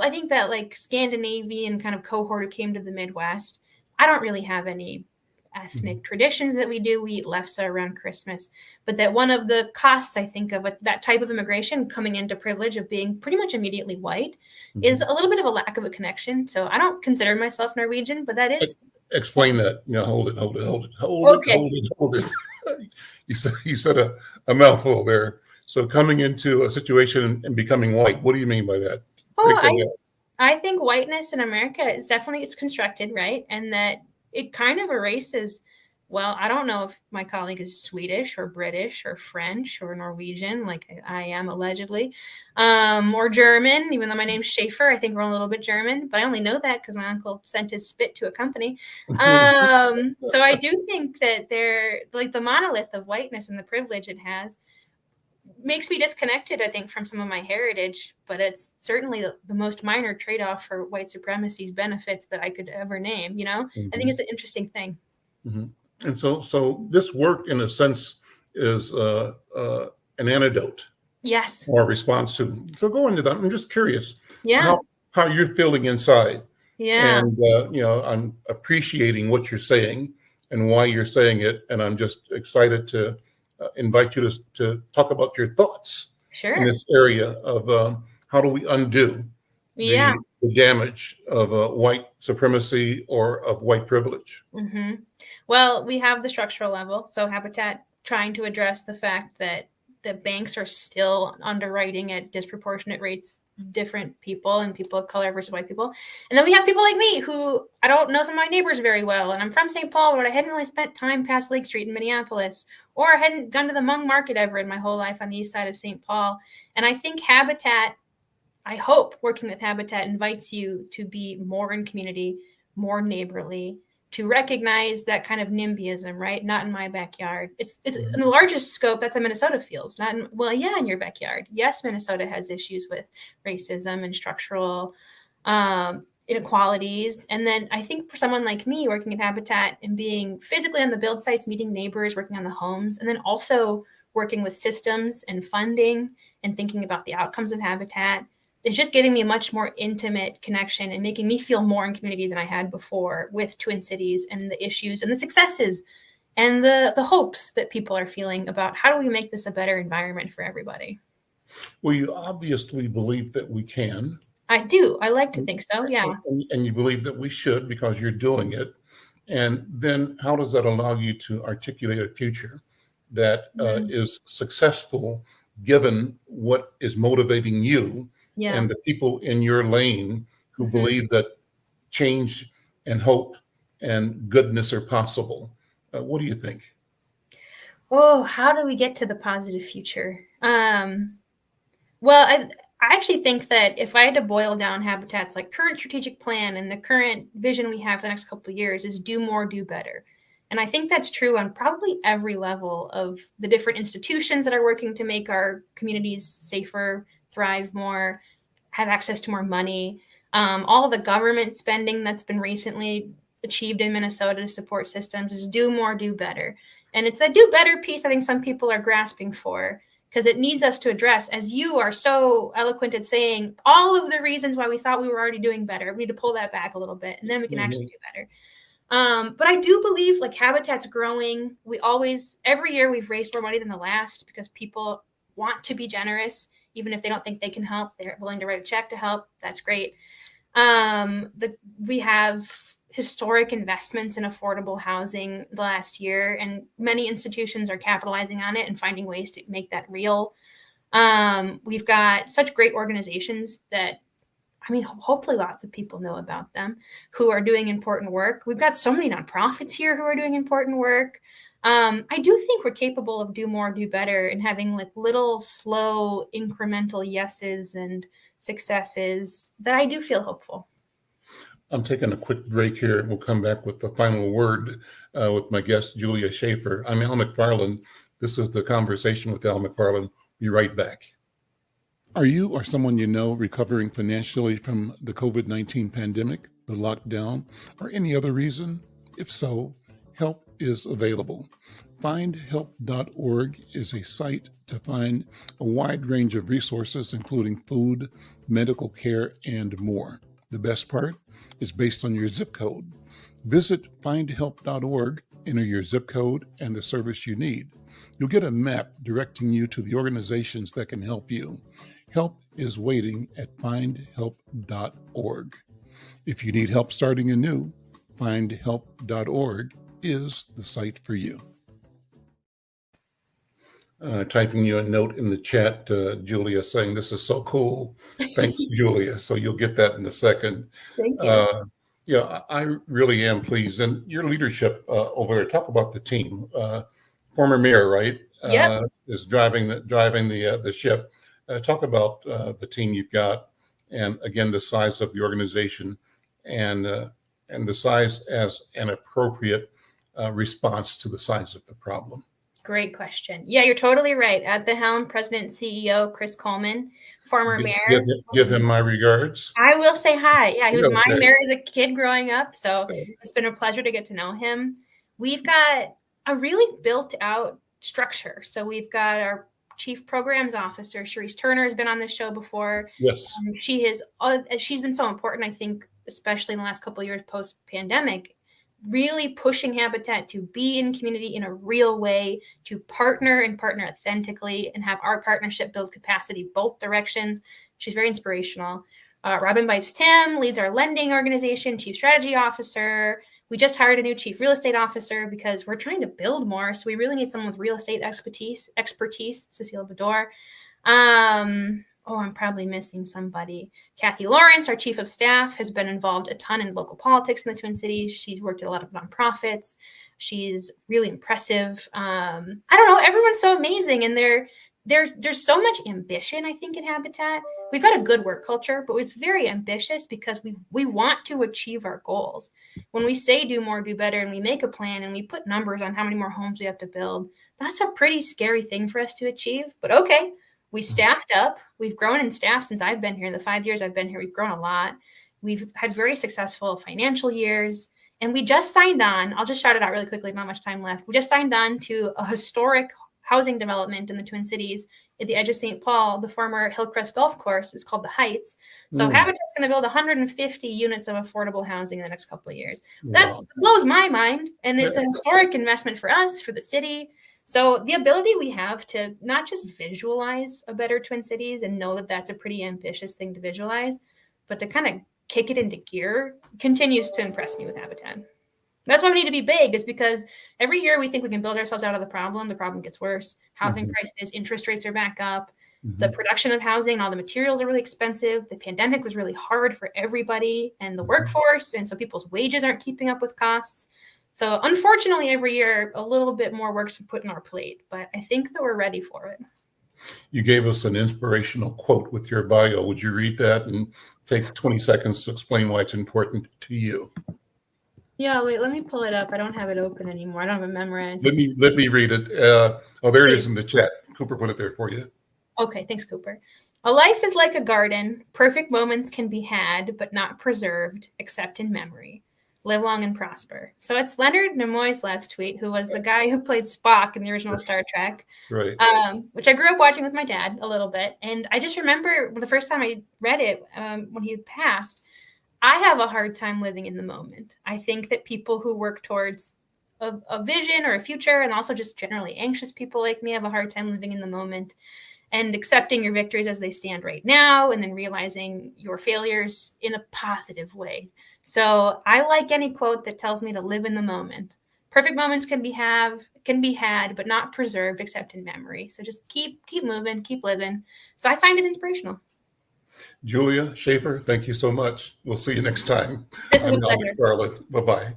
think that like Scandinavian kind of cohort who came to the Midwest, I don't really have any ethnic traditions that we do. We eat lefse around Christmas, but that one of the costs I think of that type of immigration coming into privilege of being pretty much immediately white is a little bit of a lack of a connection. So I don't consider myself Norwegian, but that is. Explain that. Hold it. You said a mouthful there. So coming into a situation and becoming white, what do you mean by that? I think whiteness in America is definitely, it's constructed, right? And that it kind of erases, well, I don't know if my colleague is Swedish or British or French or Norwegian, like I am allegedly, or German, even though my name's Schafer. I think we're a little bit German, but I only know that because my uncle sent his spit to a company. So I do think that they're like the monolith of whiteness and the privilege it has makes me disconnected, I think, from some of my heritage, but it's certainly the most minor trade-off for white supremacy's benefits that I could ever name, I think it's an interesting thing. And so this work, in a sense, is an antidote. Yes. Or a response to. So go into that. I'm just curious. Yeah. How you're feeling inside. Yeah. And I'm appreciating what you're saying and why you're saying it, and I'm just excited to invite you to talk about your thoughts in this area of how do we undo the damage of white supremacy or of white privilege. Well, we have the structural level. So Habitat trying to address the fact that the banks are still underwriting at disproportionate rates different people and people of color versus white people. And then we have people like me who I don't know some of my neighbors very well. And I'm from St. Paul, but I hadn't really spent time past Lake Street in Minneapolis, or I hadn't gone to the Hmong market ever in my whole life on the east side of St. Paul. And I think Habitat, I hope working with Habitat invites you to be more in community, more neighborly, to recognize that kind of NIMBYism, right? Not in my backyard. It's in the largest scope. That's how Minnesota feels. Not in, in your backyard. Yes, Minnesota has issues with racism and structural inequalities. And then I think for someone like me working at Habitat and being physically on the build sites, meeting neighbors, working on the homes, and then also working with systems and funding and thinking about the outcomes of Habitat, it's just giving me a much more intimate connection and making me feel more in community than I had before with Twin Cities and the issues and the successes and the hopes that people are feeling about how do we make this a better environment for everybody. Well, you obviously believe that we can. I do. I like to think so. Yeah. And you believe that we should because you're doing it. And then how does that allow you to articulate a future that is successful given what is motivating you? And the people in your lane who believe that change and hope and goodness are possible. What do you think? Oh, how do we get to the positive future? Well, I actually think that if I had to boil down Habitat's like current strategic plan and the current vision we have for the next couple of years is do more, do better. And I think that's true on probably every level of the different institutions that are working to make our communities safer, thrive more, have access to more money, all of the government spending that's been recently achieved in Minnesota to support systems is do more, do better. And it's that do better piece I think some people are grasping for, because it needs us to address, as you are so eloquent at saying, all of the reasons why we thought we were already doing better. We need to pull that back a little bit, and then we can actually do better. But I do believe like Habitat's growing. Every year we've raised more money than the last because people want to be generous. Even if they don't think they can help, they're willing to write a check to help. That's great. We have historic investments in affordable housing the last year, and many institutions are capitalizing on it and finding ways to make that real. We've got such great organizations that, hopefully lots of people know about them who are doing important work. We've got so many nonprofits here who are doing important work. I do think we're capable of do more, do better, and having like little, slow, incremental yeses and successes that I do feel hopeful. I'm taking a quick break here. We'll come back with the final word with my guest, Julia Schafer. I'm Al McFarlane. This is the Conversation with Al McFarlane. Be right back. Are you or someone you know recovering financially from the COVID-19 pandemic, the lockdown, or any other reason? If so, help is available. Findhelp.org is a site to find a wide range of resources, including food, medical care, and more. The best part is based on your zip code. Visit findhelp.org, enter your zip code and the service you need. You'll get a map directing you to the organizations that can help you. Help is waiting at findhelp.org. If you need help starting anew, findhelp.org is the site for you. Typing you a note in the chat, Julia, saying this is so cool. Thanks, Julia. So you'll get that in a second. Thank you. I really am pleased. And your leadership over there, talk about the team. Former mayor, right? Yep. Is driving the ship. Talk about the team you've got, and again, the size of the organization, and the size as an appropriate response to the size of the problem. Great question. Yeah, you're totally right. At the helm, President and CEO Chris Coleman, former mayor. Give him my regards. I will say hi. Yeah, he was my mayor as a kid growing up, so it's been a pleasure to get to know him. We've got a really built out structure. So we've got our Chief Programs Officer, Sharice Turner, has been on this show before. Yes. She's been so important, I think, especially in the last couple of years post-pandemic, really pushing Habitat to be in community in a real way, to partner authentically, and have our partnership build capacity both directions. She's very inspirational. Robin Bipes Tim leads our lending organization, Chief Strategy Officer. We just hired a new Chief Real Estate Officer because we're trying to build more. So we really need someone with real estate expertise, Cecile Bador. I'm probably missing somebody. Kathy Lawrence, our Chief of Staff, has been involved a ton in local politics in the Twin Cities. She's worked at a lot of nonprofits. She's really impressive. I don't know, everyone's so amazing. And there's so much ambition, I think, in Habitat. We've got a good work culture, but it's very ambitious because we want to achieve our goals. When we say do more, do better, and we make a plan and we put numbers on how many more homes we have to build, that's a pretty scary thing for us to achieve. But okay, we staffed up. We've grown in staff since I've been here. In the 5 years I've been here, we've grown a lot. We've had very successful financial years. And we just signed on, I'll just shout it out really quickly, not much time left. We just signed on to a historic housing development in the Twin Cities at the edge of St. Paul. The former Hillcrest Golf Course is called the Heights. So Habitat's going to build 150 units of affordable housing in the next couple of years. That blows my mind. And it's a historic investment for us, for the city. So the ability we have to not just visualize a better Twin Cities and know that that's a pretty ambitious thing to visualize, but to kind of kick it into gear continues to impress me with Habitat. That's why we need to be big, is because every year we think we can build ourselves out of the problem gets worse. Housing prices, interest rates are back up. The production of housing, all the materials are really expensive. The pandemic was really hard for everybody and the workforce. And so people's wages aren't keeping up with costs. So unfortunately, every year, a little bit more work's put on our plate, but I think that we're ready for it. You gave us an inspirational quote with your bio. Would you read that and take 20 seconds to explain why it's important to you? Yeah, wait, let me pull it up. I don't have it open anymore. I don't have it memorized. Let me read it. There it is in the chat. Cooper put it there for you. Okay, thanks, Cooper. A life is like a garden. Perfect moments can be had, but not preserved, except in memory. Live long and prosper. So it's Leonard Nimoy's last tweet, who was the guy who played Spock in the original Star Trek, right? Which I grew up watching with my dad a little bit. And I just remember the first time I read it when he had passed, I have a hard time living in the moment. I think that people who work towards a vision or a future, and also just generally anxious people like me, have a hard time living in the moment and accepting your victories as they stand right now, and then realizing your failures in a positive way. So I like any quote that tells me to live in the moment. Perfect moments can be had, but not preserved except in memory. So just keep moving, keep living. So I find it inspirational. Julia Schafer, thank you so much. We'll see you next time. This was a pleasure. Bye-bye.